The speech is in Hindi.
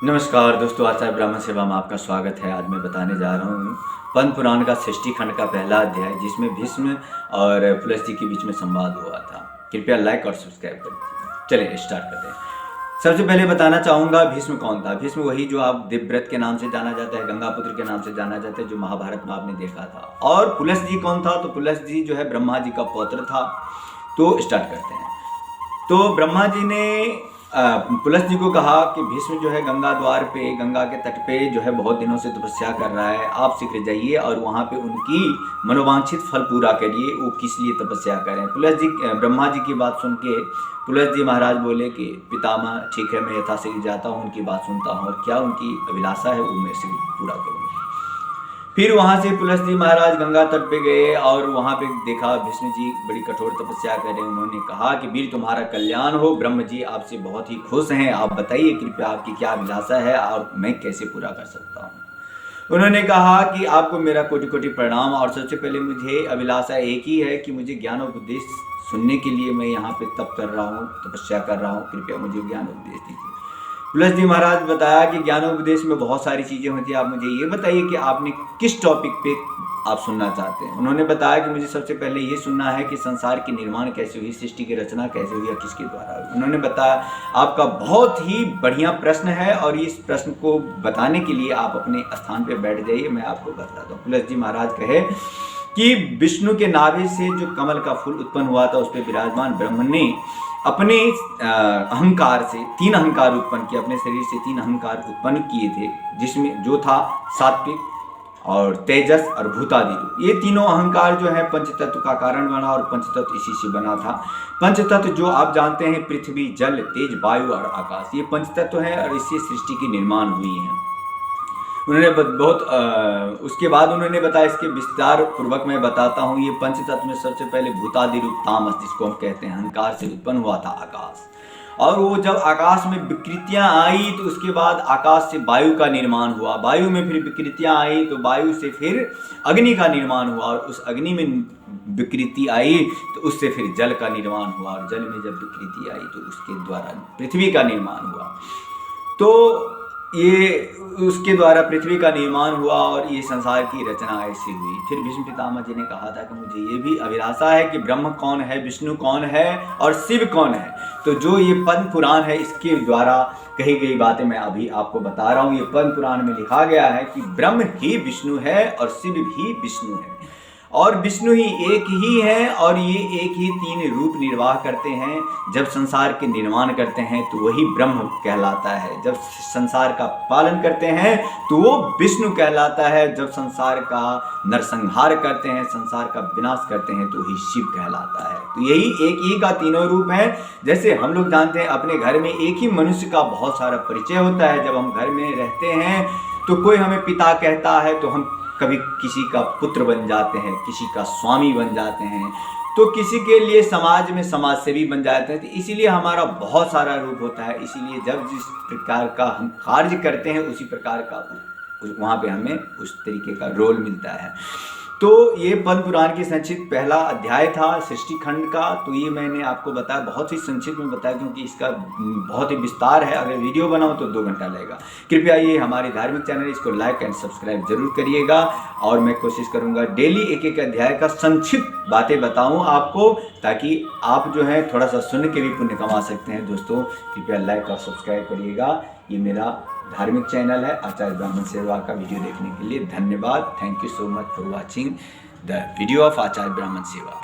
नमस्कार दोस्तों, आचार्य ब्राह्मण सेवा में आपका स्वागत है। आज मैं बताने जा रहा हूँ पद्म पुराण का सृष्टि खंड का पहला अध्याय, जिसमें भीष्म और पुलस्त्य जी के बीच में संवाद हुआ था। कृपया लाइक और सब्सक्राइब करें। चलिए स्टार्ट करते हैं। सबसे पहले बताना चाहूँगा भीष्म कौन था। भीष्म वही जो आप दिव्यव्रत के नाम से जाना जाता है, गंगापुत्र के नाम से जाना जाता है, जो महाभारत में आपने देखा था। और पुलस्त्य जी कौन था? तो पुलस्त्य जी जो है ब्रह्मा जी का पौत्र था। तो स्टार्ट करते हैं। तो ब्रह्मा जी ने पुलस्त्य जी को कहा कि भीष्म जो है गंगा द्वार पे, गंगा के तट पे जो है बहुत दिनों से तपस्या कर रहा है, आप शीघ्र जाइए और वहाँ पे उनकी मनोवांछित फल पूरा करिए। वो किस लिए तपस्या करें? ब्रह्मा जी की बात सुन के पुलस्त्य जी महाराज बोले कि पितामह ठीक है, मैं यथाशीघ्र जाता हूँ, उनकी बात सुनता हूँ और क्या उनकी अभिलाषा है वो मैं शीघ्र पूरा करूँगा। फिर वहाँ से पुलस्त्य जी महाराज गंगा तट पे गए और वहाँ पे देखा भीष्म जी बड़ी कठोर तपस्या कर रहे हैं। उन्होंने कहा कि वीर तुम्हारा कल्याण हो, ब्रह्म जी आपसे बहुत ही खुश हैं, आप बताइए कृपया आपकी क्या अभिलाषा है और मैं कैसे पूरा कर सकता हूँ। उन्होंने कहा कि आपको मेरा कोटि कोटि प्रणाम, और सबसे पहले मुझे अभिलाषा एक ही है कि मुझे ज्ञान उपदेश सुनने के लिए मैं यहाँ पे तप कर रहा हूँ, तपस्या कर रहा हूँ, कृपया मुझे ज्ञान उपदेश दीजिए। पुलस्त्य जी महाराज बताया कि ज्ञानोपदेश में बहुत सारी चीज़ें होती हैं, आप मुझे ये बताइए कि आपने किस टॉपिक पे आप सुनना चाहते हैं। उन्होंने बताया कि मुझे सबसे पहले ये सुनना है कि संसार की निर्माण कैसे हुई, सृष्टि की रचना कैसे हुई या किसके द्वारा हुई। उन्होंने बताया आपका बहुत ही बढ़िया प्रश्न है और इस प्रश्न को बताने के लिए आप अपने स्थान पर बैठ जाइए, मैं आपको बताता हूँ। पुलस्त्य जी महाराज कहे कि विष्णु के नाभि से जो कमल का फूल उत्पन्न हुआ था, उस पर विराजमान ब्रह्म ने अपने अहंकार से 3 अहंकार उत्पन्न किए, अपने शरीर से 3 अहंकार उत्पन्न किए थे, जिसमें जो था सात्विक और तेजस और भूतादि। ये तीनों अहंकार जो है पंचतत्व का कारण बना और पंचतत्व इसी से बना था। पंचतत्व जो आप जानते हैं पृथ्वी, जल, तेज, वायु और आकाश, ये पंचतत्व है और इससे सृष्टि की निर्माण हुई है। उन्होंने उसके बाद उन्होंने बताया, इसके विस्तार पूर्वक मैं बताता हूँ। ये पंचतत्व में सबसे पहले भूतादि रूप तामस, जिसको हम कहते हैं, अहंकार से उत्पन्न हुआ था आकाश। और वो जब आकाश में विकृतियां आई तो उसके बाद आकाश से वायु का निर्माण हुआ, वायु में फिर विकृतियां आई तो वायु से फिर अग्नि का निर्माण हुआ, और उस अग्नि में विकृति आई तो उससे फिर जल का निर्माण हुआ, और जल में जब विकृति आई तो उसके द्वारा पृथ्वी का निर्माण हुआ। तो ये उसके द्वारा पृथ्वी का निर्माण हुआ और ये संसार की रचना ऐसी हुई। फिर भीष्म पितामह जी ने कहा था कि मुझे ये भी अभिलाषा है कि ब्रह्म कौन है, विष्णु कौन है और शिव कौन है। तो जो ये पद्म पुराण है, इसके द्वारा कही गई बातें मैं अभी आपको बता रहा हूँ। ये पद्म पुराण में लिखा गया है कि ब्रह्म ही विष्णु है और शिव भी विष्णु है, और विष्णु ही एक ही है, और ये एक ही 3 रूप निर्वाह करते हैं। जब संसार के निर्माण करते हैं तो वही ब्रह्म कहलाता है, जब संसार का पालन करते हैं तो वो विष्णु कहलाता है, जब संसार का नरसंहार करते हैं, संसार का विनाश करते हैं तो वही शिव कहलाता है। तो यही एक ही का तीनों रूप है। जैसे हम लोग जानते हैं अपने घर में एक ही मनुष्य का बहुत सारा परिचय होता है। जब हम घर में रहते हैं तो कोई हमें पिता कहता है तो हम कभी किसी का पुत्र बन जाते हैं, किसी का स्वामी बन जाते हैं, तो किसी के लिए समाज में समाज सेवी बन जाते हैं। तो इसीलिए हमारा बहुत सारा रूप होता है। इसीलिए जब जिस प्रकार का हम कार्य करते हैं उसी प्रकार का वहाँ पे हमें उस तरीके का रोल मिलता है। तो ये पद्म पुराण की संक्षिप्त पहला अध्याय था सृष्टि खंड का। तो ये मैंने आपको बताया, बहुत ही संक्षिप्त में बताया, क्योंकि इसका बहुत ही विस्तार है। अगर वीडियो बनाऊं तो 2 घंटा लगेगा। कृपया ये हमारे धार्मिक चैनल, इसको लाइक एंड सब्सक्राइब जरूर करिएगा, और मैं कोशिश करूंगा डेली एक एक अध्याय का संक्षिप्त बातें बताऊं आपको, ताकि आप जो है थोड़ा सा सुन के भी पुण्य कमा सकते हैं। दोस्तों कृपया लाइक और सब्सक्राइब करिएगा। ये मेरा धार्मिक चैनल है आचार्य ब्राह्मण सेवा का। वीडियो देखने के लिए धन्यवाद। Thank you so much for watching the video of Acharya Brahman सेवा।